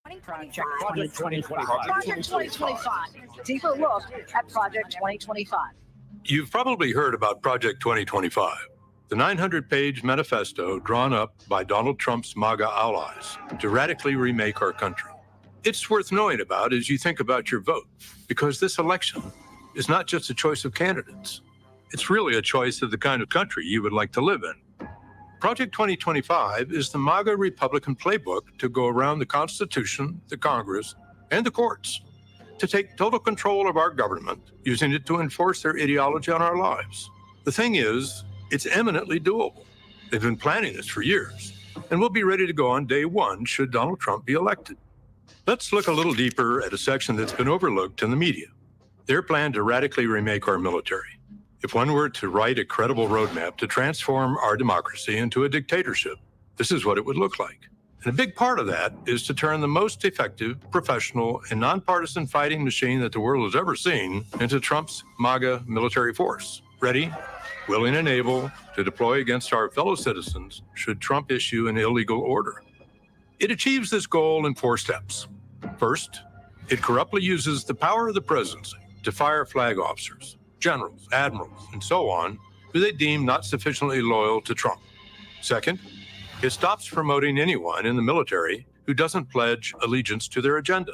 Project 2025. Project 2025. Deeper look at Project 2025. You've probably heard about Project 2025, the 900-page manifesto drawn up by Donald Trump's MAGA allies to radically remake our country. It's worth knowing about as you think about your vote, because this election is not just a choice of candidates. It's really a choice of the kind of country you would like to live in. Project 2025 is the MAGA Republican playbook to go around the Constitution, the Congress, and the courts to take total control of our government, using it to enforce their ideology on our lives. The thing is, it's eminently doable. They've been planning this for years, and we'll be ready to go on day one should Donald Trump be elected. Let's look a little deeper at a section that's been overlooked in the media. Their plan to radically remake our military. If one were to write a credible roadmap to transform our democracy into a dictatorship, this is what it would look like. And a big part of that is to turn the most effective, professional, and nonpartisan fighting machine that the world has ever seen into Trump's MAGA military force. Ready, willing, and able to deploy against our fellow citizens should Trump issue an illegal order. It achieves this goal in 4 steps. First, it corruptly uses the power of the presidency to fire flag officers, generals, admirals, and so on, who they deem not sufficiently loyal to Trump. Second, it stops promoting anyone in the military who doesn't pledge allegiance to their agenda.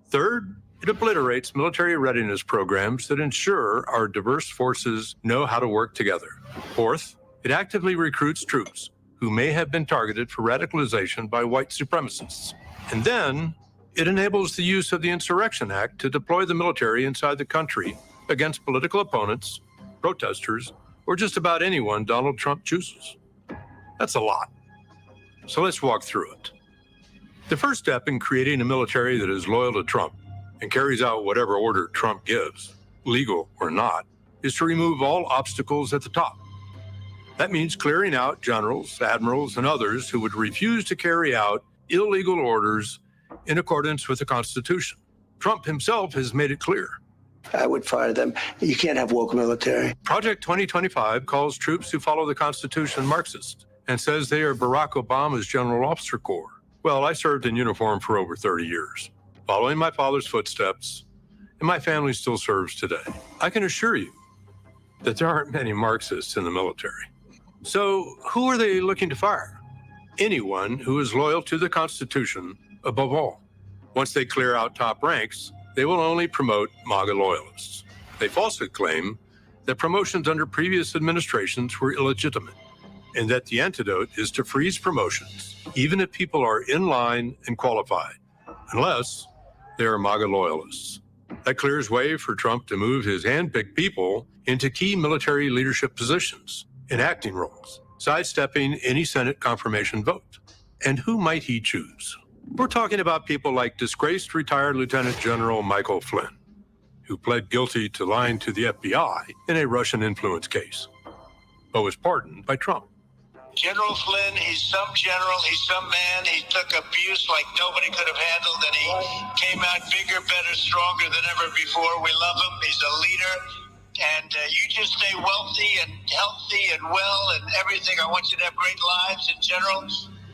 Third, it obliterates military readiness programs that ensure our diverse forces know how to work together. Fourth, it actively recruits troops who may have been targeted for radicalization by white supremacists. And then, it enables the use of the Insurrection Act to deploy the military inside the country against political opponents, protesters, or just about anyone Donald Trump chooses. That's a lot. So let's walk through it. The first step in creating a military that is loyal to Trump and carries out whatever order Trump gives, legal or not, is to remove all obstacles at the top. That means clearing out generals, admirals, and others who would refuse to carry out illegal orders in accordance with the Constitution. Trump himself has made it clear. I would fire them. You can't have woke military. Project 2025 calls troops who follow the Constitution Marxist and says they are Barack Obama's General Officer Corps. Well, I served in uniform for over 30 years, following my father's footsteps, and my family still serves today. I can assure you that there aren't many Marxists in the military. So who are they looking to fire? Anyone who is loyal to the Constitution above all. Once they clear out top ranks, they will only promote MAGA loyalists. They falsely claim that promotions under previous administrations were illegitimate, and that the antidote is to freeze promotions, even if people are in line and qualified, unless they are MAGA loyalists. That clears way for Trump to move his hand-picked people into key military leadership positions in acting roles, sidestepping any Senate confirmation vote. And who might he choose? We're talking about people like disgraced retired Lieutenant General Michael Flynn, who pled guilty to lying to the FBI in a Russian influence case, but was pardoned by Trump. General Flynn, he's some general, he's some man. He took abuse like nobody could have handled, and he came out bigger, better, stronger than ever before. We love him. He's a leader. And you just stay wealthy and healthy and well and everything. I want you to have great lives in general.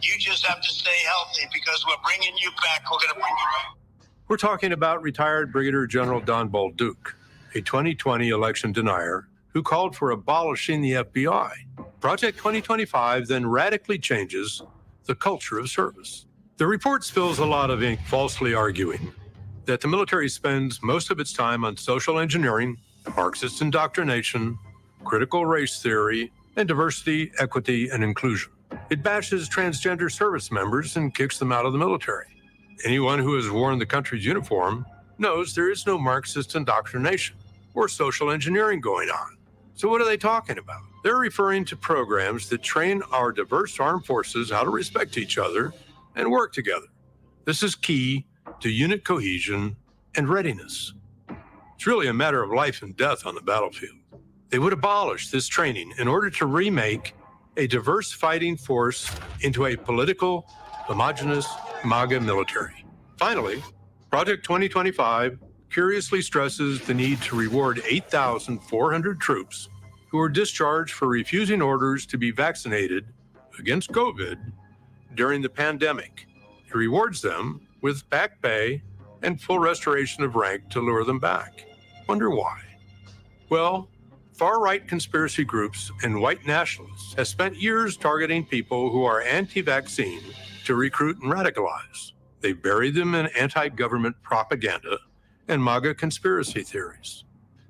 You just have to stay healthy because we're bringing you back. We're going to bring you back. We're talking about retired Brigadier General Don Bolduc, a 2020 election denier who called for abolishing the FBI. Project 2025 then radically changes the culture of service. The report spills a lot of ink falsely arguing that the military spends most of its time on social engineering, Marxist indoctrination, critical race theory, and diversity, equity, and inclusion. It bashes transgender service members and kicks them out of the military. Anyone who has worn the country's uniform knows there is no Marxist indoctrination or social engineering going on. So what are they talking about? They're referring to programs that train our diverse armed forces how to respect each other and work together. This is key to unit cohesion and readiness. It's really a matter of life and death on the battlefield. They would abolish this training in order to remake a diverse fighting force into a political, homogenous MAGA military. Finally, Project 2025 curiously stresses the need to reward 8,400 troops who were discharged for refusing orders to be vaccinated against COVID during the pandemic. It rewards them with back pay and full restoration of rank to lure them back. Wonder why? Well, far-right conspiracy groups and white nationalists have spent years targeting people who are anti-vaccine to recruit and radicalize. They bury them in anti-government propaganda and MAGA conspiracy theories.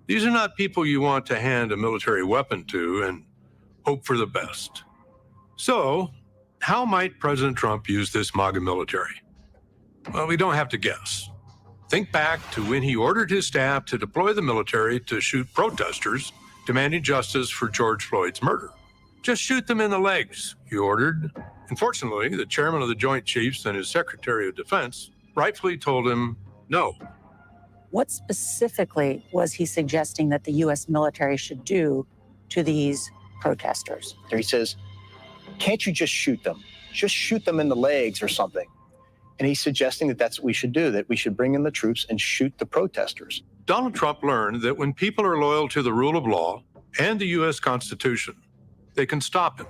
These are not people you want to hand a military weapon to and hope for the best. So, how might President Trump use this MAGA military? Well, we don't have to guess. Think back to when he ordered his staff to deploy the military to shoot protesters demanding justice for George Floyd's murder. Just shoot them in the legs, he ordered. Unfortunately, the chairman of the Joint Chiefs and his Secretary of Defense rightfully told him no. What specifically was he suggesting that the U.S. military should do to these protesters? He says, can't you just shoot them? Just shoot them in the legs or something. And he's suggesting that that's what we should do, that we should bring in the troops and shoot the protesters. Donald Trump learned that when people are loyal to the rule of law and the U.S. Constitution, they can stop him.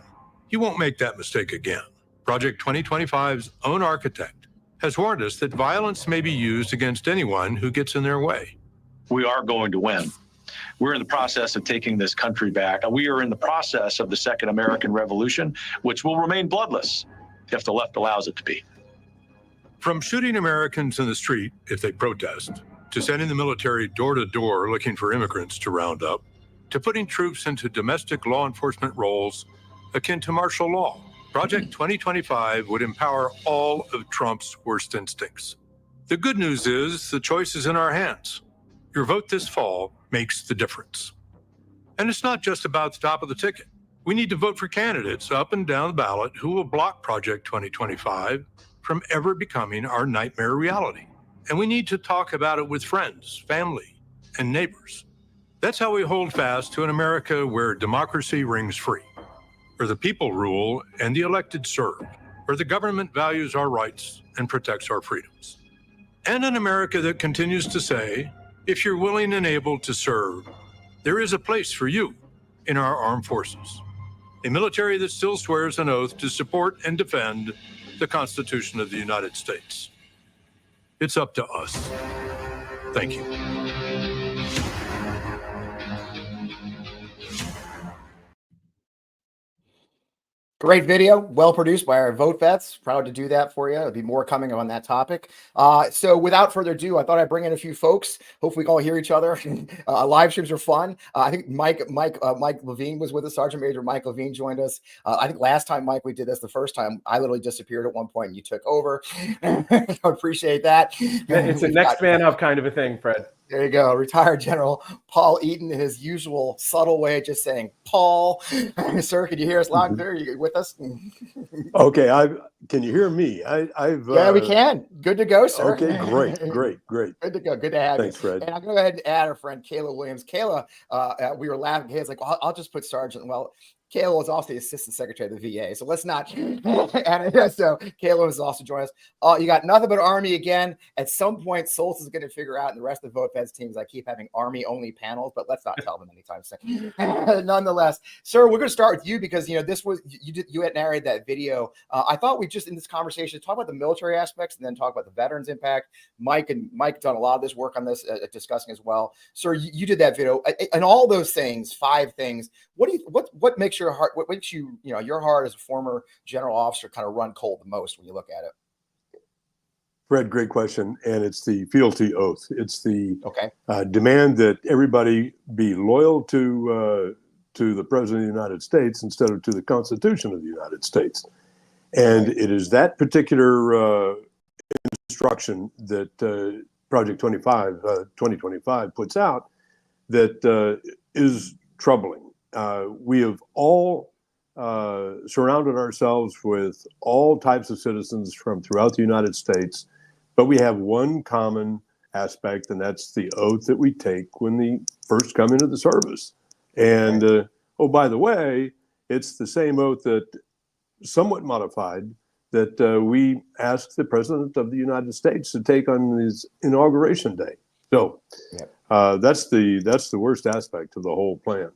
He won't make that mistake again. Project 2025's own architect has warned us that violence may be used against anyone who gets in their way. We are going to win. We're in the process of taking this country back. We are in the process of the Second American Revolution, which will remain bloodless if the left allows it to be. From shooting Americans in the street if they protest, to sending the military door to door looking for immigrants to round up, to putting troops into domestic law enforcement roles akin to martial law, Project 2025 would empower all of Trump's worst instincts. The good news is the choice is in our hands. Your vote this fall makes the difference. And it's not just about the top of the ticket. We need to vote for candidates up and down the ballot who will block Project 2025 from ever becoming our nightmare reality. And we need to talk about it with friends, family, and neighbors. That's how we hold fast to an America where democracy rings free, where the people rule and the elected serve, where the government values our rights and protects our freedoms. And an America that continues to say, if you're willing and able to serve, there is a place for you in our armed forces. A military that still swears an oath to support and defend the Constitution of the United States. It's up to us. Thank you. Great video, well produced by our Vote Vets. Proud to do that for you. There'll be more coming on that topic. So without further ado, I thought I'd bring in a few folks. Hopefully we can all hear each other. Live streams are fun. I think Mike Levine was with us. Sergeant Major Mike Levine joined us. I think last time, Mike, we did this the first time, I literally disappeared at one point and you took over. I appreciate that. It's a next man up kind of a thing, Fred. There you go. Retired General Paul Eaton in his usual subtle way, just saying, Paul, sir, can you hear us loud and clear? Are you with us? Okay. Can you hear me? Yeah, we can. Good to go, sir. Okay, great. Good to go. Good to have you. Thanks, Fred. And I'm going to go ahead and add our friend Kayla Williams. Kayla, we were laughing. Kayla's like, I'll just put Sergeant. Well, Kayla is also the Assistant Secretary of the VA. So let's not. And so Kayla is also joining us. You got nothing but Army again. At some point, Solstice is going to figure out, and the rest of the Vote Feds teams, I keep having Army-only panels, but let's not tell them anytime soon. Nonetheless, sir, we're going to start with you because, this was, you had narrated that video. I thought we just, in this conversation, talk about the military aspects and then talk about the veterans impact. Mike done a lot of this work on this, discussing as well. Sir, you did that video. And all those things, 5 things, what makes your heart, what makes you, your heart as a former general officer kind of run cold the most when you look at it? Fred, great question. And it's the fealty oath. It's the demand that everybody be loyal to the President of the United States instead of to the Constitution of the United States. And it is that particular instruction that Project 2025 puts out that is troubling. We have all surrounded ourselves with all types of citizens from throughout the United States, but we have one common aspect, and that's the oath that we take when we first come into the service. And oh, by the way, it's the same oath that, somewhat modified, that we asked the President of the United States to take on his inauguration day. So that's the worst aspect of the whole plan.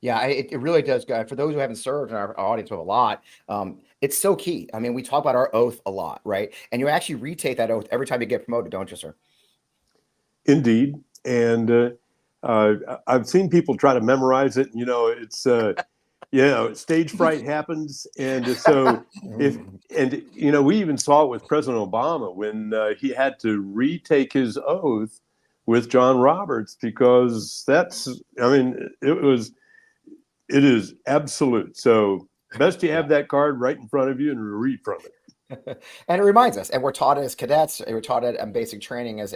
Yeah, it really does. For those who haven't served in our audience, we have a lot. It's so key. I mean, we talk about our oath a lot, right? And you actually retake that oath every time you get promoted, don't you, sir? Indeed. And I've seen people try to memorize it. You know, it's, stage fright happens. And so we even saw it with President Obama when he had to retake his oath with John Roberts, because it is absolute. So best you have that card right in front of you and read from it. And it reminds us, and we're taught as cadets, we're taught at basic training as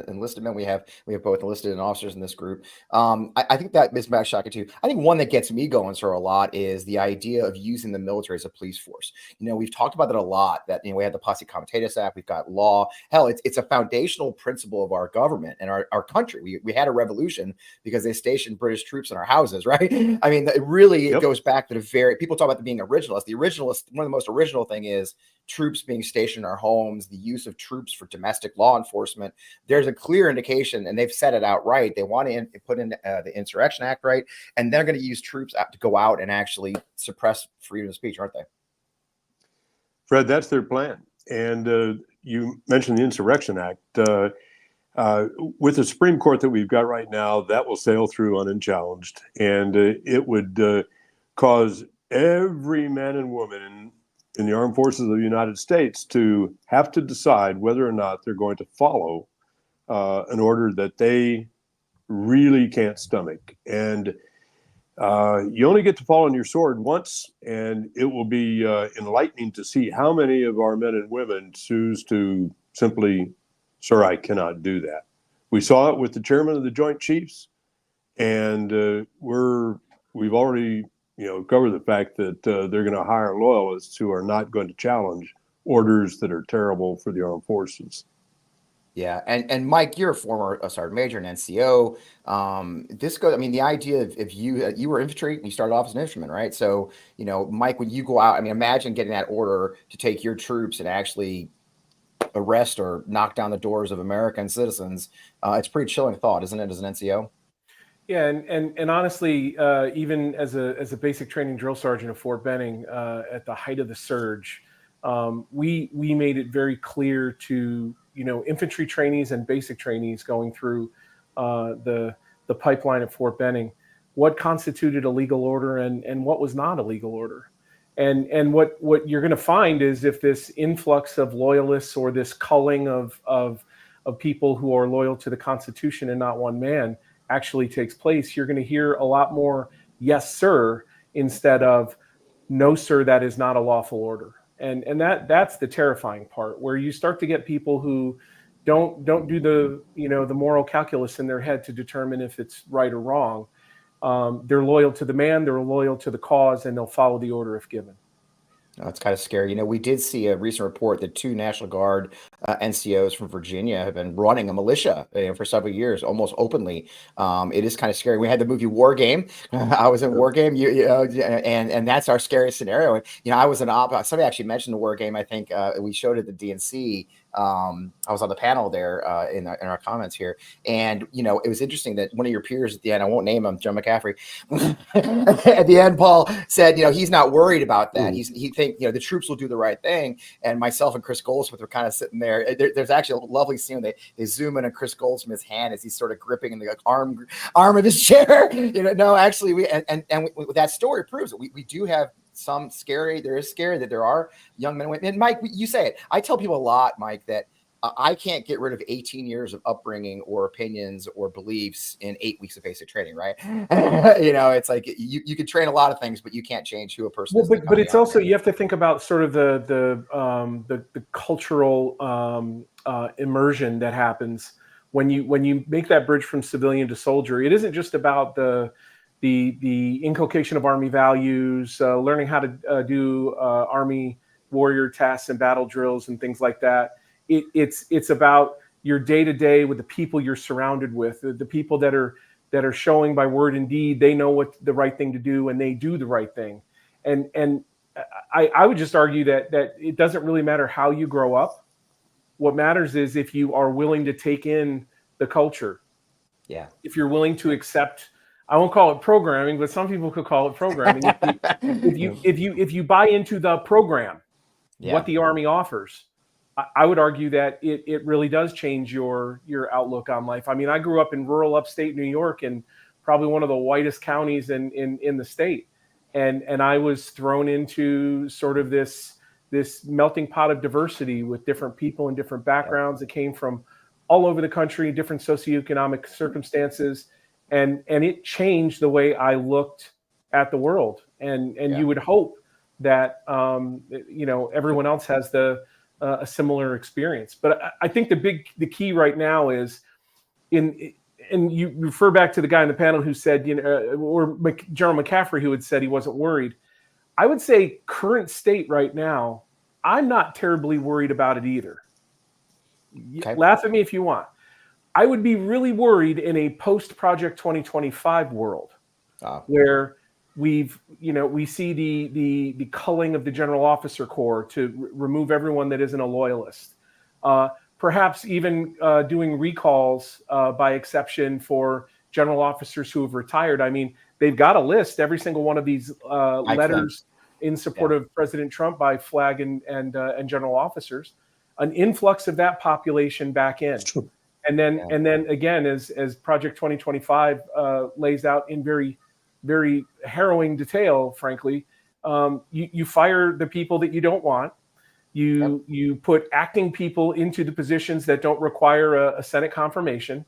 enlisted men. We have both enlisted and officers in this group. I think that Ms. Shaka too. I think one that gets me going a lot is the idea of using the military as a police force. You know, we've talked about that a lot. That we had the Posse Comitatus Act, we've got law. Hell, it's a foundational principle of our government and our country. We had a revolution because they stationed British troops in our houses, right? I mean, it goes back to people talk about being originalist. The originalist, one of the most original thing is troops being stationed in our homes, the use of troops for domestic law enforcement. There's a clear indication, and they've set it out right. They want to put in the Insurrection Act, right? And they're going to use troops to go out and actually suppress freedom of speech, aren't they? Fred, that's their plan. And you mentioned the Insurrection Act. With the Supreme Court that we've got right now, that will sail through unchallenged. And it would cause every man and woman in the armed forces of the United States to have to decide whether or not they're going to follow an order that they really can't stomach. And you only get to fall on your sword once, and it will be enlightening to see how many of our men and women choose to simply, sir, I cannot do that. We saw it with the chairman of the Joint Chiefs, and we've already cover the fact that they're going to hire loyalists who are not going to challenge orders that are terrible for the armed forces. Yeah, and Mike, you're a former sergeant major in NCO. The idea of you were infantry, you started off as an infantryman, right? So, Mike, when you go out, imagine getting that order to take your troops and actually arrest or knock down the doors of American citizens. It's a pretty chilling thought, isn't it, as an NCO? Yeah, and honestly, even as a basic training drill sergeant at Fort Benning, at the height of the surge, we made it very clear to infantry trainees and basic trainees going through the pipeline at Fort Benning what constituted a legal order and what was not a legal order. And what you're going to find is if this influx of loyalists or this culling of people who are loyal to the Constitution and not one man actually takes place, you're going to hear a lot more yes sir instead of no sir, that is not a lawful order. And that's the terrifying part, where you start to get people who don't do the moral calculus in their head to determine if it's right or wrong. They're loyal to the man, they're loyal to the cause, and they'll follow the order if given. Oh, it's kind of scary. We did see a recent report that 2 National Guard NCOs from Virginia have been running a militia for several years, almost openly. It is kind of scary. We had the movie War Game. I was in War Game, and that's our scariest scenario. And, I was an somebody actually mentioned the War Game. I think we showed it at the DNC. I was on the panel there in our comments here, and it was interesting that one of your peers at the end, I won't name him, Joe McCaffrey, at the end, Paul said, he's not worried about that. He thinks the troops will do the right thing. And myself and Chris Goldsmith were kind of sitting there. There's actually a lovely scene. They zoom in on Chris Goldsmith's hand as he's sort of gripping in the arm of his chair. No, actually, that story proves it. We do have some scary. There is scary that there are young men and women. And Mike, you say it. I tell people a lot, Mike, that I can't get rid of 18 years of upbringing or opinions or beliefs in 8 weeks of basic training, right? It's like you can train a lot of things, but you can't change who a person is. But it's also, you have to think about sort of the cultural immersion that happens when you make that bridge from civilian to soldier. It isn't just about the inculcation of Army values, learning how to do Army warrior tasks and battle drills and things like that. It's about your day-to-day with the people you're surrounded with, the people that are showing by word and deed they know what the right thing to do and they do the right thing. And I would just argue that it doesn't really matter how you grow up. What matters is if you are willing to take in the culture. Yeah. If you're willing to accept I won't call it programming, but some people could call it programming. If you buy into the program, what the Army offers, I would argue that it really does change your outlook on life. I mean, I grew up in rural upstate New York, and probably one of the whitest counties in the state, and I was thrown into sort of this melting pot of diversity with different people and different backgrounds that came from all over the country, different socioeconomic circumstances, and it changed the way I looked at the world. And you would hope that everyone else has a similar experience. But I think the key right now is and you refer back to the guy in the panel who said, or General McCaffrey, who had said he wasn't worried. I would say current state right now, I'm not terribly worried about it either. Okay. Laugh at me if you want. I would be really worried in a post Project 2025 world where we see the culling of the General Officer Corps to remove everyone that isn't a loyalist. Perhaps even doing recalls by exception for general officers who have retired. I mean, they've got a list, every single one of these letters in support of President Trump by flag and general officers, an influx of that population back in. And then again, as Project 2025 lays out in very, very harrowing detail, frankly, you fire the people that you don't want. You put acting people into the positions that don't require a Senate confirmation,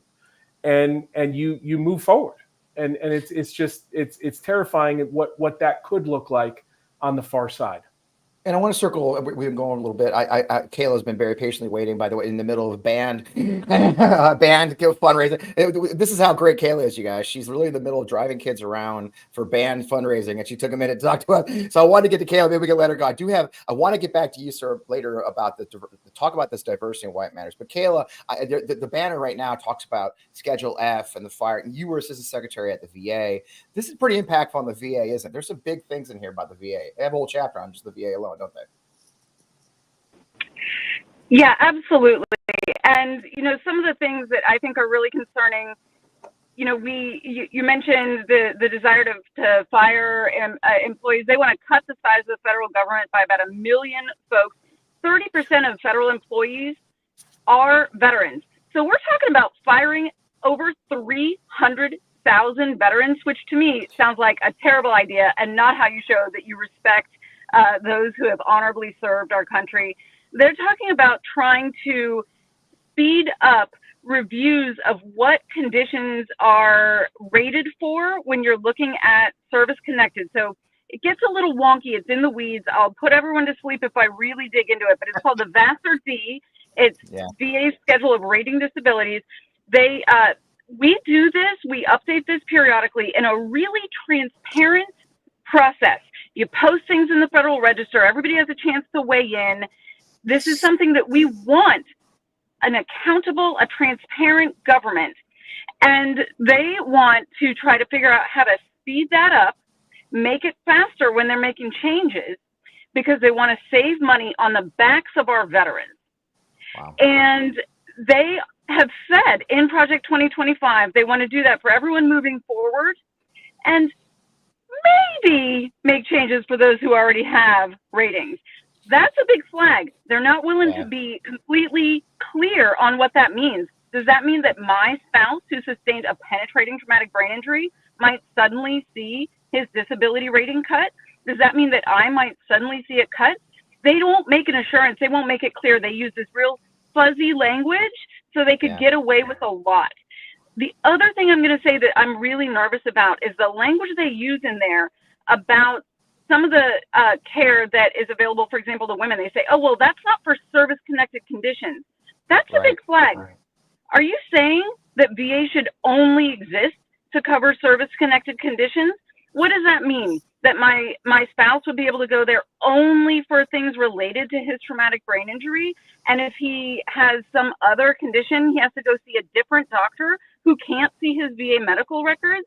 and you move forward. And it's terrifying what that could look like on the far side. And I want to circle. We've been going a little bit. Kayla's been very patiently waiting. By the way, in the middle of a band fundraising. This is how great Kayla is, you guys. She's really in the middle of driving kids around for band fundraising, and she took a minute to talk to us. So I wanted to get to Kayla. Maybe we can let her go. I want to get back to you, sir, later about talk about this diversity and why it matters. But Kayla, the banner right now talks about Schedule F and the fire. And you were Assistant Secretary at the VA. This is pretty impactful on the VA, isn't it? There's some big things in here about the VA. They have a whole chapter on just the VA alone, don't they? Yeah, absolutely. And, some of the things that I think are really concerning, you mentioned the desire to fire employees. They want to cut the size of the federal government by about 1 million folks. 30% of federal employees are veterans. So we're talking about firing over 300,000 veterans, which to me sounds like a terrible idea and not how you show that you respect those who have honorably served our country. They're talking about trying to speed up reviews of what conditions are rated for when you're looking at service connected. So it gets a little wonky. It's in the weeds. I'll put everyone to sleep if I really dig into it, but it's called the VASR-D. It's VA's schedule of rating disabilities. We do this, we update this periodically in a really transparent process. You post things in the Federal Register. Everybody has a chance to weigh in. This is something that we want, an accountable, a transparent government. And they want to try to figure out how to speed that up, make it faster when they're making changes, because they want to save money on the backs of our veterans. Wow. And they have said in Project 2025, they want to do that for everyone moving forward. And maybe make changes for those who already have ratings. That's a big flag. They're not willing to be completely clear on what that means. Does that mean that my spouse who sustained a penetrating traumatic brain injury might suddenly see his disability rating cut? Does that mean that I might suddenly see it cut? They don't make an assurance. They won't make it clear. They use this real fuzzy language so they could get away with a lot. The other thing I'm going to say that I'm really nervous about is the language they use in there about some of the care that is available, for example, to women. They say, oh, well, that's not for service-connected conditions. That's a big flag. Right. Are you saying that VA should only exist to cover service-connected conditions? What does that mean? That my spouse would be able to go there only for things related to his traumatic brain injury? And if he has some other condition, he has to go see a different doctor who can't see his VA medical records?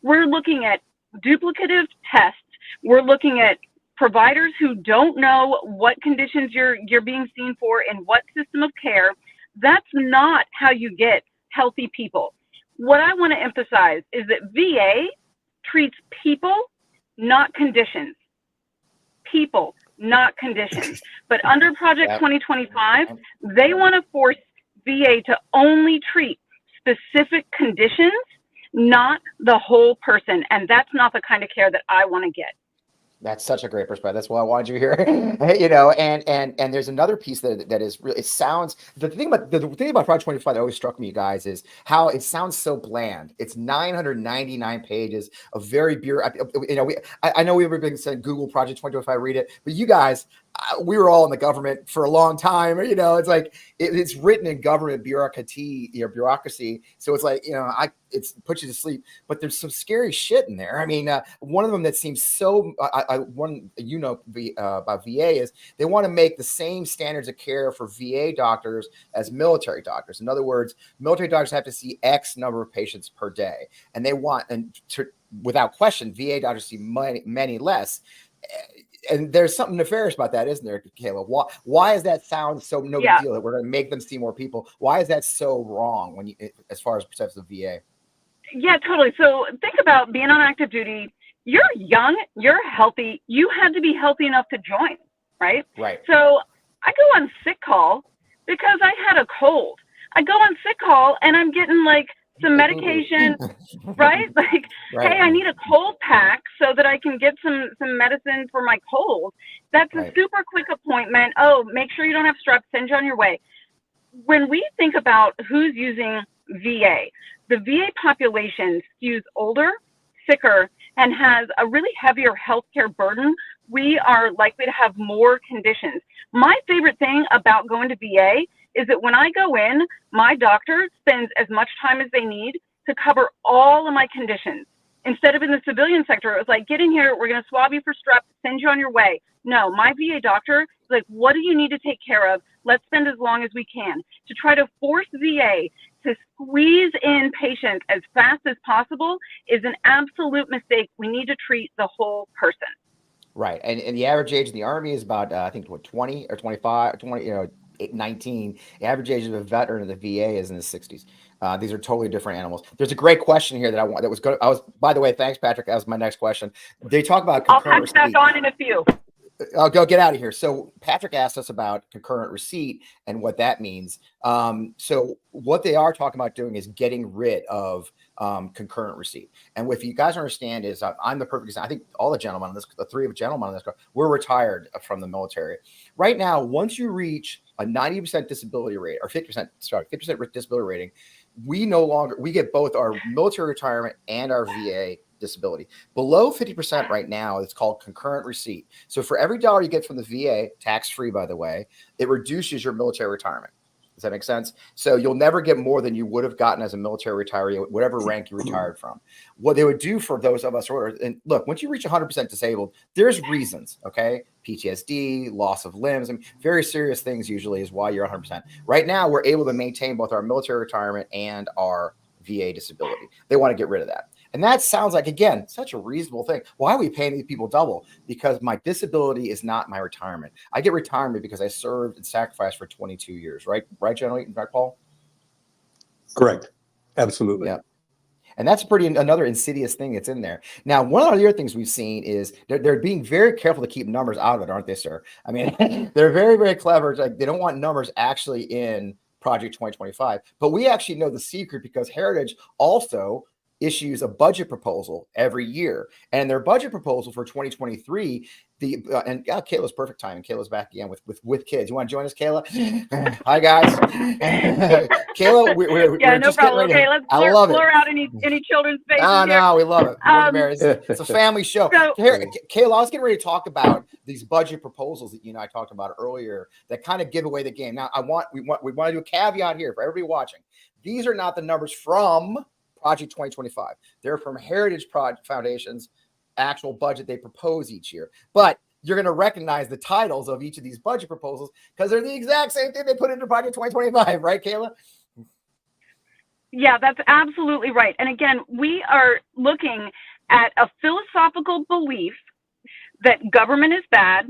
We're looking at duplicative tests. We're looking at providers who don't know what conditions you're being seen for in what system of care. That's not how you get healthy people. what I want to emphasize is that VA treats people, not conditions. People, not conditions. But under Project 2025, they want to force VA to only treat specific conditions, not the whole person. And that's not the kind of care that I want to get. That's such a great perspective. That's why I wanted you here. You know, and there's another piece that is really, it sounds, the thing about Project 25 that always struck me, you guys, is how it sounds so bland. It's 999 pages of very you know, I know we've been saying Google Project 2025, read it, but you guys, we were all in the government for a long time. You know, it's like it's written in government bureaucracy. So it's like, you know, it puts you to sleep. But there's some scary shit in there. I mean, one of them that seems so about VA is they want to make the same standards of care for VA doctors as military doctors. In other words, military doctors have to see X number of patients per day, and they want, without question, VA doctors see many less. And there's something nefarious about that, isn't there, Kayla? Why does that sound so no big deal that we're going to make them see more people? Why is that so wrong when as far as perceptions of VA? Yeah, totally. So think about being on active duty. You're young, you're healthy. You had to be healthy enough to join, right? Right. So I go on sick call because I had a cold. I go on sick call and I'm getting like some medication, right? Like, hey, I need a cold pack so that I can get some medicine for my cold. That's a super quick appointment. Oh, make sure you don't have strep, send you on your way. When we think about who's using VA, the VA population skews older, sicker, and has a really heavier healthcare burden. We are likely to have more conditions. My favorite thing about going to VA is that when I go in, my doctor spends as much time as they need to cover all of my conditions. Instead of in the civilian sector, it was like, get in here, we're going to swab you for strep, send you on your way. No, my VA doctor is like, what do you need to take care of? Let's spend as long as we can. To try to force VA to squeeze in patients as fast as possible is an absolute mistake. We need to treat the whole person. Right. And the average age in the Army is about, I think, 20 or 25, 20, 19. The average age of a veteran of the VA is in the 60s. These are totally different animals. There's a great question here that by the way, thanks, Patrick. That was my next question. They talk about concurrent receipt. I'll pass back on in a few. I'll go get out of here. So Patrick asked us about concurrent receipt and what that means. So what they are talking about doing is getting rid of concurrent receipt. And if you guys understand is I'm the perfect example. I think all the gentlemen on this, the three of gentlemen on this, we're retired from the military. Right now, once you reach a 90% disability rate or 50% disability rating, we get both our military retirement and our VA disability. Below 50% right now, it's called concurrent receipt. So for every dollar you get from the VA, tax-free, by the way, it reduces your military retirement. Does that make sense? So you'll never get more than you would have gotten as a military retiree, whatever rank you retired from. What they would do for those of us, and look, once you reach 100% disabled, there's reasons, okay? PTSD, loss of limbs, and very serious things usually is why you're 100%. Right now, we're able to maintain both our military retirement and our VA disability. They want to get rid of that. And that sounds like, again, such a reasonable thing. Why are we paying these people double? Because my disability is not my retirement. I get retirement because I served and sacrificed for 22 years, right? Right, General? Right, Paul? Correct. Absolutely. Yeah. And that's another insidious thing that's in there. Now, one of the other things we've seen is they're being very careful to keep numbers out of it, aren't they, sir? I mean, they're very, very clever. It's like they don't want numbers actually in Project 2025. But we actually know the secret because Heritage also issues a budget proposal every year, and their budget proposal for 2023, Kayla's perfect timing. Kayla's back again with kids. You want to join us, Kayla? Hi guys. Kayla, we're no just problem. Okay, let's blur out any children's faces. No, we love it. It's a family show. Kayla, I was getting ready to talk about these budget proposals that you and I talked about earlier that kind of give away the game. Now, we want to do a caveat here for everybody watching. These are not the numbers from Project 2025. They're from Heritage Foundation's actual budget they propose each year. But you're going to recognize the titles of each of these budget proposals because they're the exact same thing they put into Project 2025, right, Kayla? Yeah, that's absolutely right. And again, we are looking at a philosophical belief that government is bad,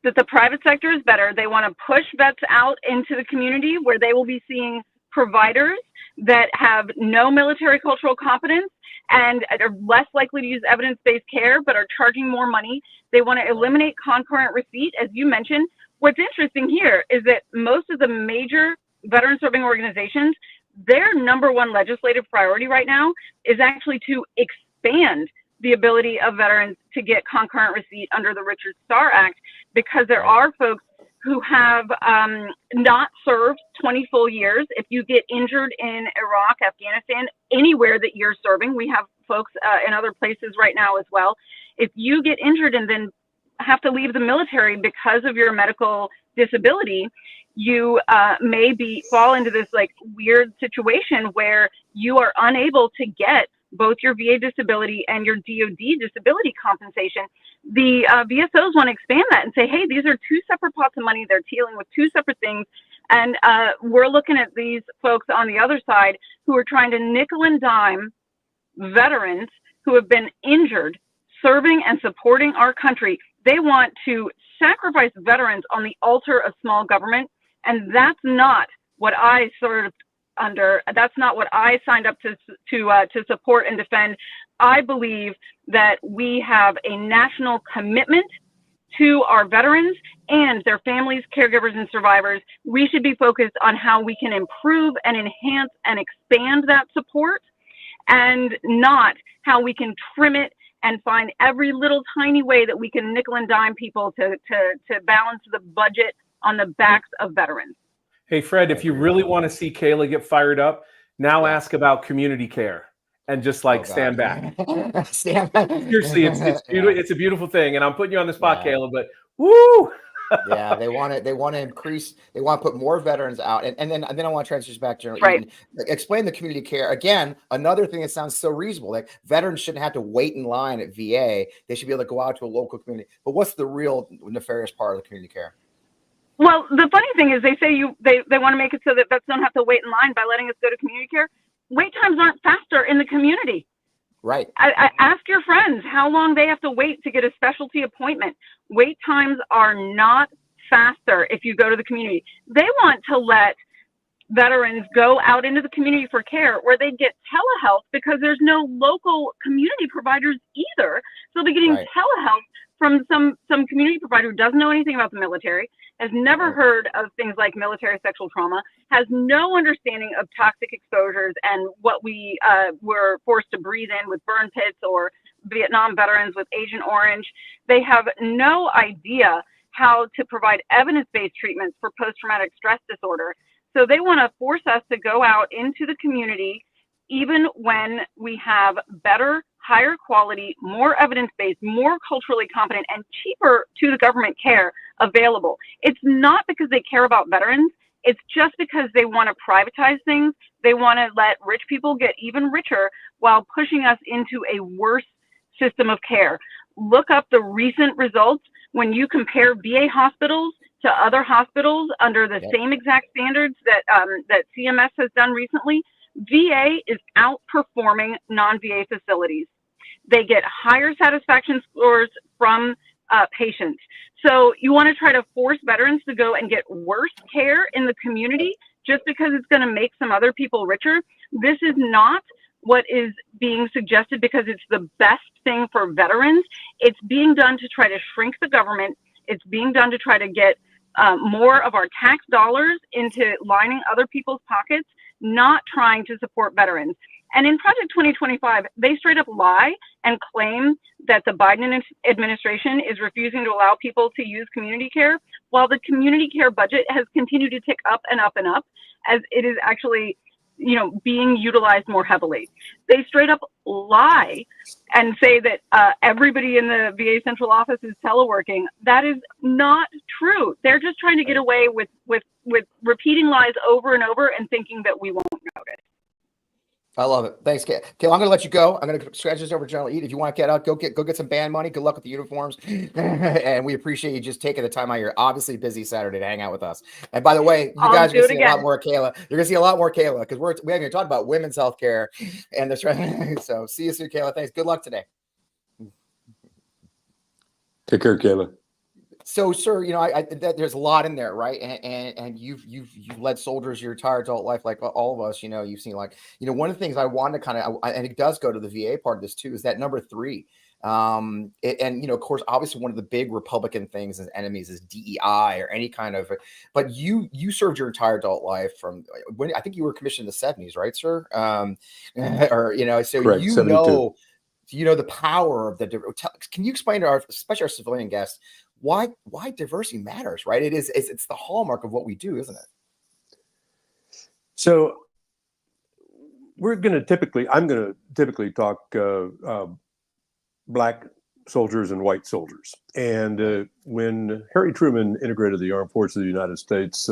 that the private sector is better. They want to push vets out into the community where they will be seeing providers that have no military cultural competence and are less likely to use evidence-based care, but are charging more money. They want to eliminate concurrent receipt, as you mentioned. What's interesting here is that most of the major veteran serving organizations, their number one legislative priority right now is actually to expand the ability of veterans to get concurrent receipt under the Richard Starr Act, because there are folks who have not served 20 full years. If you get injured in Iraq, Afghanistan, anywhere that you're serving, we have folks in other places right now as well. If you get injured and then have to leave the military because of your medical disability, you may fall into this like weird situation where you are unable to get both your VA disability and your DoD disability compensation. The VSOs want to expand that and say, hey, these are two separate pots of money. They're dealing with two separate things. And we're looking at these folks on the other side who are trying to nickel and dime veterans who have been injured, serving and supporting our country. They want to sacrifice veterans on the altar of small government. And that's not what I that's not what I signed up to support and defend. I believe that we have a national commitment to our veterans and their families, caregivers, and survivors. We should be focused on how we can improve and enhance and expand that support, and not how we can trim it and find every little tiny way that we can nickel and dime people to balance the budget on the backs of veterans. Hey, Fred, if you really want to see Kayla get fired up, now ask about community care and just stand back. Stand back. Seriously, it's a beautiful thing. And I'm putting you on the spot, Kayla, but woo! Yeah, they want to increase, they want to put more veterans out. And then I want to transition back to General Eden. Explain the community care. Again, another thing that sounds so reasonable. Like veterans shouldn't have to wait in line at VA. They should be able to go out to a local community. But what's the real nefarious part of the community care? Well, the funny thing is they say they want to make it so that vets don't have to wait in line by letting us go to community care. Wait times aren't faster in the community. Right. I ask your friends how long they have to wait to get a specialty appointment. Wait times are not faster if you go to the community. They want to let veterans go out into the community for care where they get telehealth, because there's no local community providers either. So they're getting telehealth from some community provider who doesn't know anything about the military, has never heard of things like military sexual trauma, has no understanding of toxic exposures and what we were forced to breathe in with burn pits, or Vietnam veterans with Agent Orange. They have no idea how to provide evidence-based treatments for post-traumatic stress disorder. So they want to force us to go out into the community, even when we have better, higher quality, more evidence-based, more culturally competent, and cheaper to the government care available. It's not because they care about veterans. It's just because they want to privatize things. They want to let rich people get even richer while pushing us into a worse system of care. Look up the recent results. When you compare VA hospitals to other hospitals under the same exact standards that CMS has done recently, VA is outperforming non-VA facilities. They get higher satisfaction scores from patients. So you want to try to force veterans to go and get worse care in the community just because it's going to make some other people richer. This is not what is being suggested because it's the best thing for veterans. It's being done to try to shrink the government. It's being done to try to get more of our tax dollars into lining other people's pockets, not trying to support veterans. And in Project 2025, they straight up lie and claim that the Biden administration is refusing to allow people to use community care, while the community care budget has continued to tick up and up and up, as it is actually, being utilized more heavily. They straight up lie and say that everybody in the VA central office is teleworking. That is not true. They're just trying to get away with repeating lies over and over and thinking that we won't notice. I love it. Thanks, Kayla. I'm going to let you go. I'm going to scratch this over to General Eden. If you want to get out, go get some band money. Good luck with the uniforms. And we appreciate you just taking the time out of your obviously busy Saturday to hang out with us. And by the way, you guys are going to see a lot more Kayla. You're going to see a lot more Kayla because we haven't even talked about women's health care. And that's right. So see you soon, Kayla. Thanks. Good luck today. Take care, Kayla. So, sir, there's a lot in there, right? And you've led soldiers your entire adult life, like all of us. You've seen one of the things I want to and it does go to the VA part of this too, is that number 3. Of course, obviously one of the big Republican things as enemies is DEI or any kind of, but you served your entire adult life from when I think you were commissioned in the 70s, right, sir? So Correct, 72. The power of can you explain to especially our civilian guests, why diversity matters, right? It's the hallmark of what we do, isn't it? So I'm going to typically talk Black soldiers and white soldiers. And when Harry Truman integrated the Armed Forces of the United States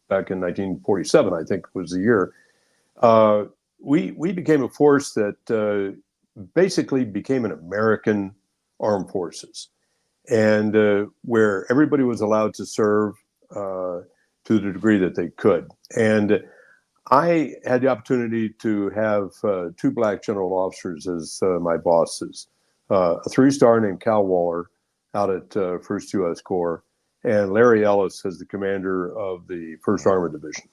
back in 1947, I think was the year, we became a force that basically became an American armed forces, and where everybody was allowed to serve to the degree that they could. And I had the opportunity to have 2 Black general officers as my bosses. A 3-star named Cal Waller out at 1st U.S. Corps, and Larry Ellis as the commander of the 1st Armored Division.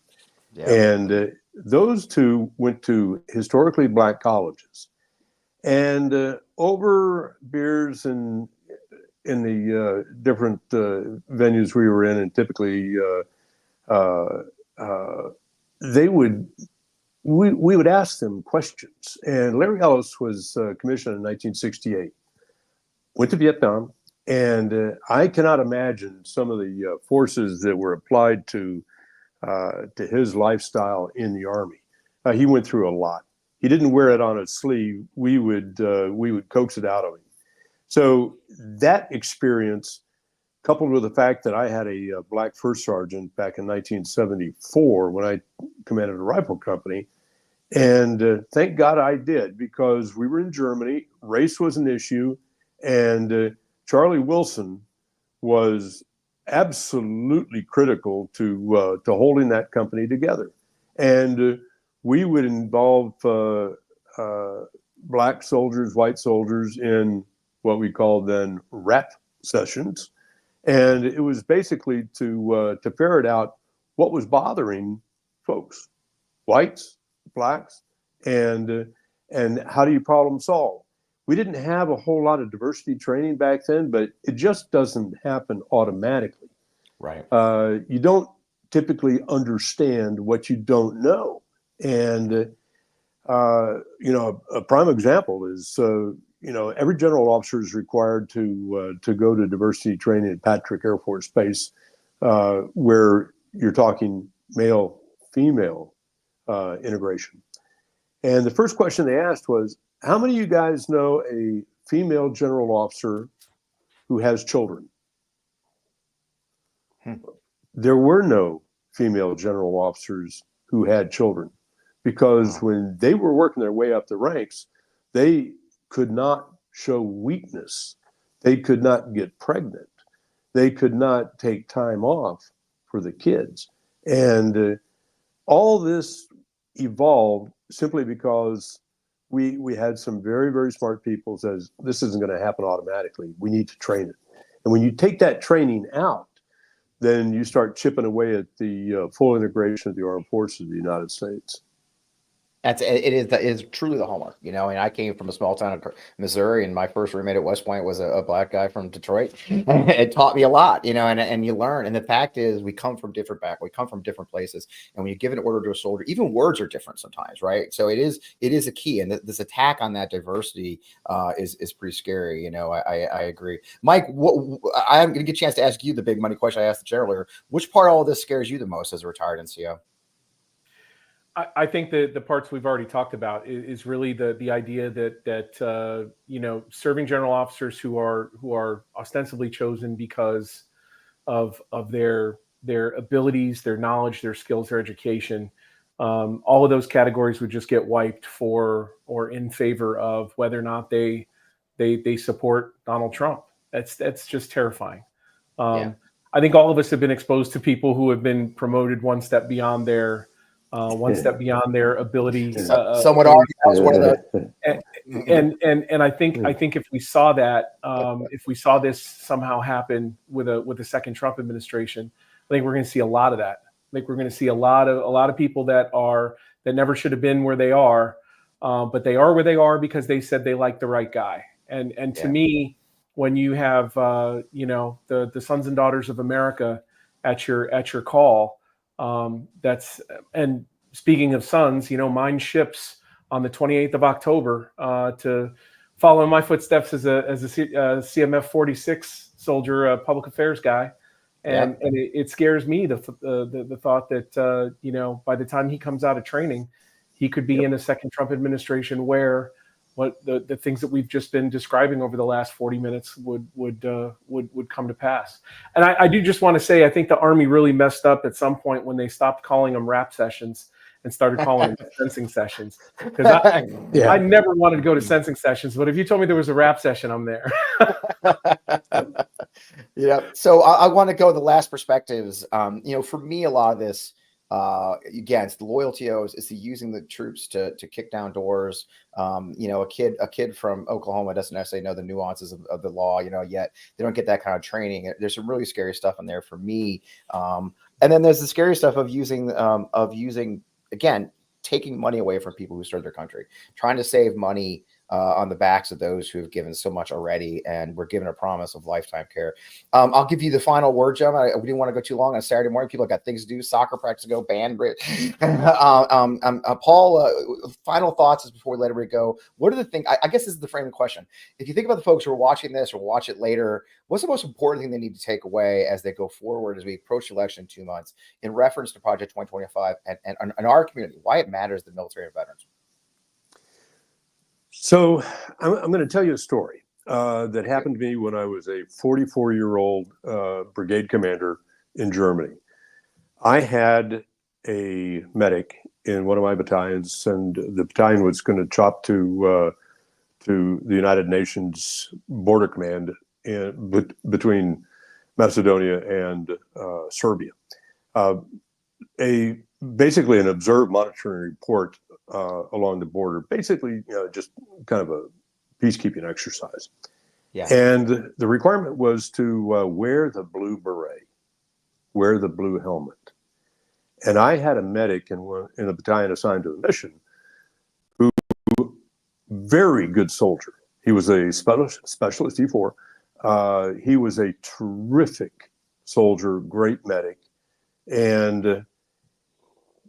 Yeah. And those 2 went to historically Black colleges. And over beers and in the different venues we were in, and typically we would ask them questions. And Larry Ellis was commissioned in 1968, went to Vietnam, and I cannot imagine some of the forces that were applied to his lifestyle in the Army. He went through a lot. He didn't wear it on his sleeve. We would coax it out of him. So that experience, coupled with the fact that I had a Black first sergeant back in 1974 when I commanded a rifle company. And thank God I did, because we were in Germany, race was an issue, and Charlie Wilson was absolutely critical to holding that company together. And we would involve Black soldiers, white soldiers in what we called then rep sessions. And it was basically to ferret out what was bothering folks, whites, Blacks, and how do you problem solve? We didn't have a whole lot of diversity training back then, but it just doesn't happen automatically. Right. You don't typically understand what you don't know. And, a prime example is, every general officer is required to go to diversity training at Patrick Air Force Base, where you're talking male, female integration. And the first question they asked was, how many of you guys know a female general officer who has children? There were no female general officers who had children, because when they were working their way up the ranks, they could not show weakness. They could not get pregnant. They could not take time off for the kids. And all this evolved simply because we had some very, very smart people says, this isn't going to happen automatically. We need to train it. And when you take that training out, then you start chipping away at the full integration of the armed forces of the United States. It is truly the hallmark, and I came from a small town of Missouri, and my first roommate at West Point was a Black guy from Detroit. It taught me a lot, and you learn. And the fact is, we come from different places, and when you give an order to a soldier, even words are different sometimes, right? So it is a key, and this attack on that diversity is pretty scary. I agree, Mike. I'm going to get a chance to ask you the big money question I asked the general earlier. Which part of all this scares you the most as a retired NCO? I think that the parts we've already talked about is really the idea that serving general officers who are ostensibly chosen because of their abilities, their knowledge, their skills, their education, all of those categories would just get wiped for or in favor of whether or not they support Donald Trump. That's just terrifying. I think all of us have been exposed to people who have been promoted one step beyond their one step beyond their ability. Some would argue that was one of the. And I think if we saw that, if we saw this somehow happen with a second Trump administration, I think we're going to see a lot of that. I think we're going to see a lot of people that never should have been where they are, but they are where they are because they said they like the right guy. And to me, when you have the sons and daughters of America at your call, that's, and speaking of sons, mine ships on the 28th of October to follow in my footsteps as a CMF 46 soldier, a public affairs guy. And it scares me the thought that by the time he comes out of training, he could be in a second Trump administration where the things that we've just been describing over the last 40 minutes would come to pass. And I do just want to say, I think the Army really messed up at some point when they stopped calling them rap sessions and started calling them sensing sessions. Because I never wanted to go to sensing sessions, but if you told me there was a rap session, I'm there. So I want to go to the last perspectives. For me, a lot of this, again, it's the loyalty oaths, it's the using the troops to kick down doors. A kid from Oklahoma doesn't necessarily know the nuances of the law, yet they don't get that kind of training. There's some really scary stuff in there for me. And then there's the scary stuff of using, again, taking money away from people who serve their country, trying to save money on the backs of those who have given so much already and were given a promise of lifetime care. I'll give you the final word, Jim. We didn't want to go too long on Saturday morning. People have got things to do, soccer practice to go, band. Paul, final thoughts before we let everybody go. What are the things, I guess this is the framing question. If you think about the folks who are watching this or watch it later, what's the most important thing they need to take away as they go forward, as we approach the election in 2 months, in reference to Project 2025 and our community, why it matters to the military and veterans? So I'm going to tell you a story that happened to me when I was a 44-year-old brigade commander in Germany. I had a medic in one of my battalions, and the battalion was going to chop to the United Nations Border Command between Macedonia and Serbia. Basically an observed monitoring report along the border, basically, just kind of a peacekeeping exercise. Yeah. And the requirement was to wear the blue beret, wear the blue helmet. And I had a medic in a battalion assigned to the mission who, very good soldier. He was a specialist E4. He was a terrific soldier, great medic. And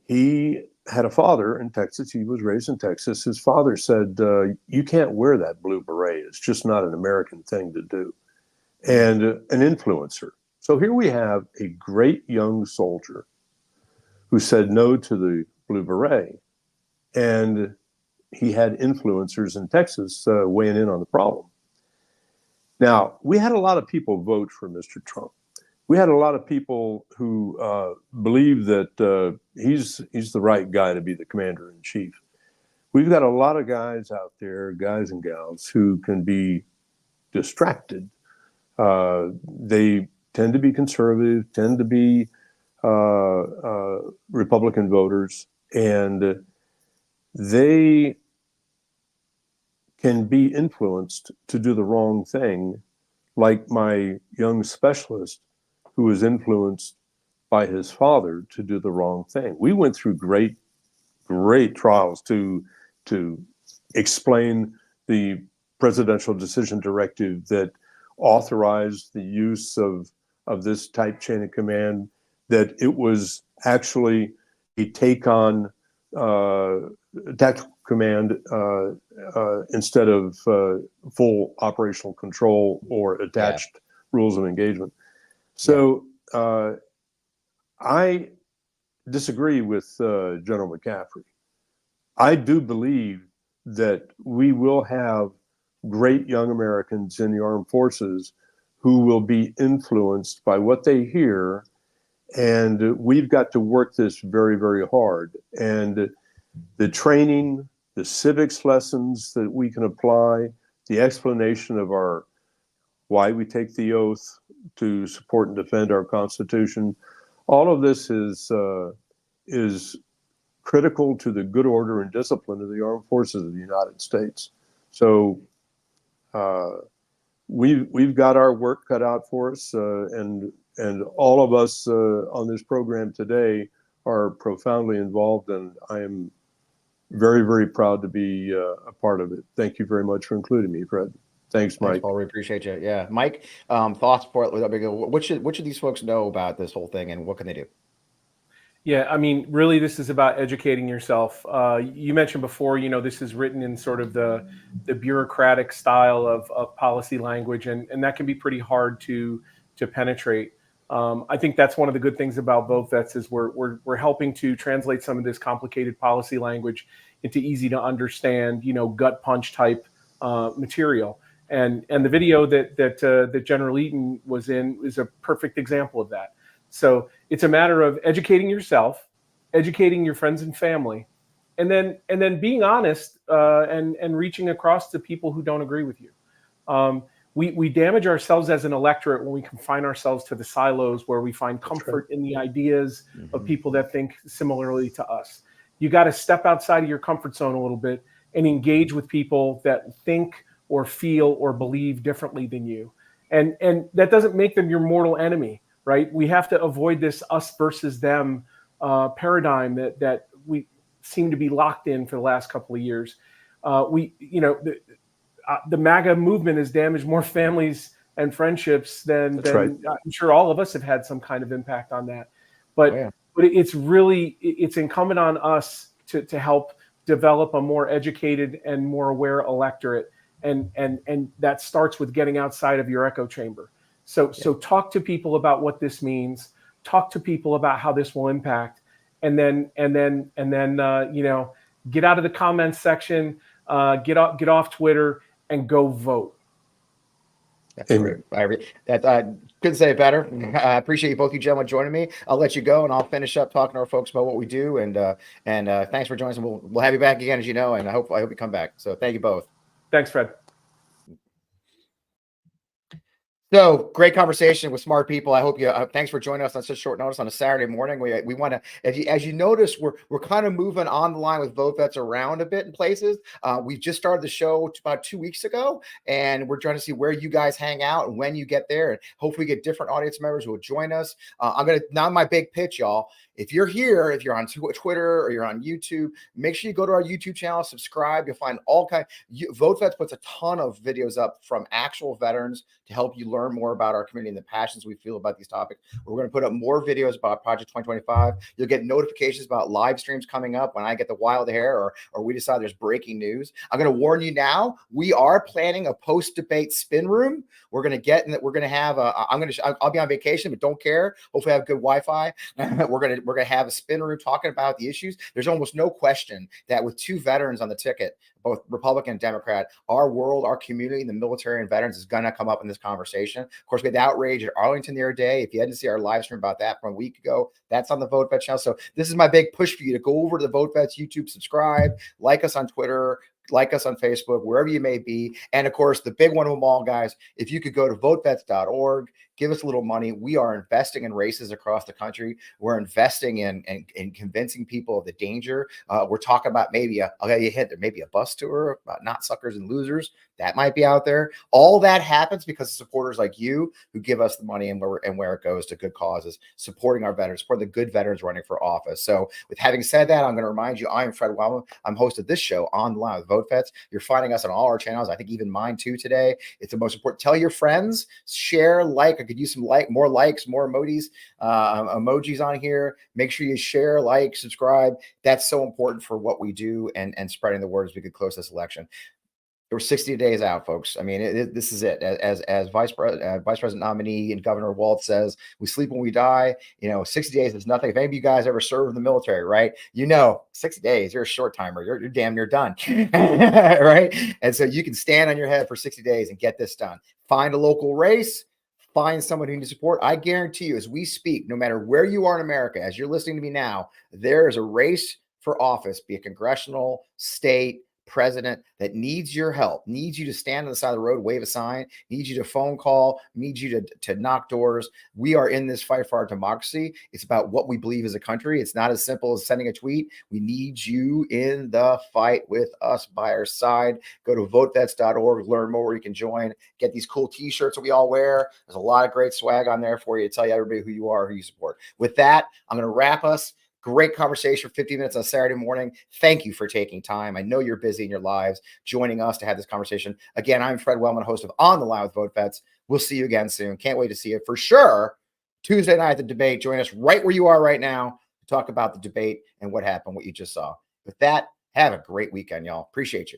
he had a father in Texas. He was raised in Texas. His father said, you can't wear that blue beret. It's just not an American thing to do. And an influencer. So here we have a great young soldier who said no to the blue beret. And he had influencers in Texas weighing in on the problem. Now, we had a lot of people vote for Mr. Trump. We had a lot of people who believe that he's the right guy to be the commander in chief. We've got a lot of guys out there, guys and gals, who can be distracted. They tend to be conservative, tend to be Republican voters, and they can be influenced to do the wrong thing, like my young specialist who was influenced by his father to do the wrong thing. We went through great trials to explain the presidential decision directive that authorized the use of this type chain of command, that it was actually a take on tactical command instead of full operational control or attached rules of engagement. So I disagree with General McCaffrey. I do believe that we will have great young Americans in the armed forces who will be influenced by what they hear, and we've got to work this very, very hard. And the training, the civics lessons that we can apply, the explanation of why we take the oath to support and defend our Constitution, all of this is critical to the good order and discipline of the armed forces of the United States. So we've got our work cut out for us, and all of us on this program today are profoundly involved, and I am very, very proud to be a part of it. Thank you very much for including me, Fred. Thanks, Mike. Thanks, Paul. We appreciate you. Yeah, Mike. Thoughts for it? What should these folks know about this whole thing, and what can they do? Yeah, I mean, really, this is about educating yourself. You mentioned before, this is written in sort of the bureaucratic style of policy language, and that can be pretty hard to penetrate. I think that's one of the good things about VoteVets is we're helping to translate some of this complicated policy language into easy to understand, gut punch type material. And the video that General Eaton was in is a perfect example of that. So it's a matter of educating yourself, educating your friends and family, and then being honest and reaching across to people who don't agree with you. We damage ourselves as an electorate when we confine ourselves to the silos where we find comfort in the ideas of people that think similarly to us. You got to step outside of your comfort zone a little bit and engage with people that think or feel or believe differently than you. And that doesn't make them your mortal enemy, right? We have to avoid this us versus them paradigm that we seem to be locked in for the last couple of years. The MAGA movement has damaged more families and friendships than I'm sure all of us have had some kind of impact on that. But it's incumbent on us to help develop a more educated and more aware electorate. And that starts with getting outside of your echo chamber. So talk to people about what this means. Talk to people about how this will impact, and then get out of the comments section, get off Twitter, and go vote. That's great. Couldn't say it better. I appreciate both you gentlemen joining me. I'll let you go, and I'll finish up talking to our folks about what we do. And thanks for joining us. We'll have you back again, as you know, and I hope you come back. So thank you both. Thanks, Fred. So great conversation with smart people. I hope you. Thanks for joining us on such short notice on a Saturday morning. We want to, as you notice, we're kind of moving on the line with VoteVets around a bit in places. We just started the show about 2 weeks ago, and we're trying to see where you guys hang out and when you get there, and hopefully get different audience members who will join us. Now my big pitch, y'all. If you're here, if you're on Twitter or you're on YouTube, make sure you go to our YouTube channel, subscribe. You'll find all kinds. VoteVets puts a ton of videos up from actual veterans to help you learn more about our community and the passions we feel about these topics. We're going to put up more videos about Project 2025. You'll get notifications about live streams coming up when I get the wild hair or we decide there's breaking news. I'm going to warn you now, we are planning a post-debate spin room. We're going to get in that. We're going to have I'll be on vacation, but don't care. Hopefully I have good Wi-Fi. We're going to have a spin room talking about the issues. There's almost no question that with two veterans on the ticket, both Republican and Democrat, our world, our community, the military and veterans is going to come up in this conversation. Of course, we had the outrage at Arlington the other day. If you hadn't seen our live stream about that from a week ago, that's on the VoteVets channel. So this is my big push for you to go over to the VoteVets YouTube, subscribe, like us on Twitter, like us on Facebook, wherever you may be. And of course, the big one of them all, guys, if you could go to voteVets.org, give us a little money. We are investing in races across the country. We're investing in convincing people of the danger. We're talking about I'll get you a hint, there may be a bus tour about not suckers and losers. That might be out there. All that happens because of supporters like you who give us the money and where it goes to good causes, supporting our veterans, supporting the good veterans running for office. So with having said that, I'm going to remind you, I am Fred Wellman. I'm host of this show on the line with VoteVets. You're finding us on all our channels. I think even mine too today. It's the most important. Tell your friends, share, like. I could use some more likes, more emojis on here. Make sure you share, like, subscribe. That's so important for what we do and spreading the word as we get close to this election. We're 60 days out, folks. I mean, this is it. As Vice President nominee and Governor Walz says, we sleep when we die. 60 days is nothing. If any of you guys ever served in the military, right? 60 days, you're a short timer. You're damn near done, right? And so you can stand on your head for 60 days and get this done. Find a local race. Find someone who needs support. I guarantee you, as we speak, no matter where you are in America, as you're listening to me now, there is a race for office, be it congressional, state, president that needs your help, needs you to stand on the side of the road, wave a sign, needs you to phone call, needs you to knock doors. We are in this fight for our democracy. It's about what we believe as a country. It's not as simple as sending a tweet. We need you in the fight with us by our side. Go to votevets.org, learn more where you can join, get these cool t-shirts that we all wear. There's a lot of great swag on there for you to tell you everybody who you are, who you support. With that, I'm going to wrap us. Great conversation for 50 minutes on Saturday morning. Thank you for taking time. I know you're busy in your lives, joining us to have this conversation. Again, I'm Fred Wellman, host of On the Line with Vote Vets. We'll see you again soon. Can't wait to see you for sure. Tuesday night at the debate. Join us right where you are right now to talk about the debate and what happened, what you just saw. With that, have a great weekend, y'all. Appreciate you.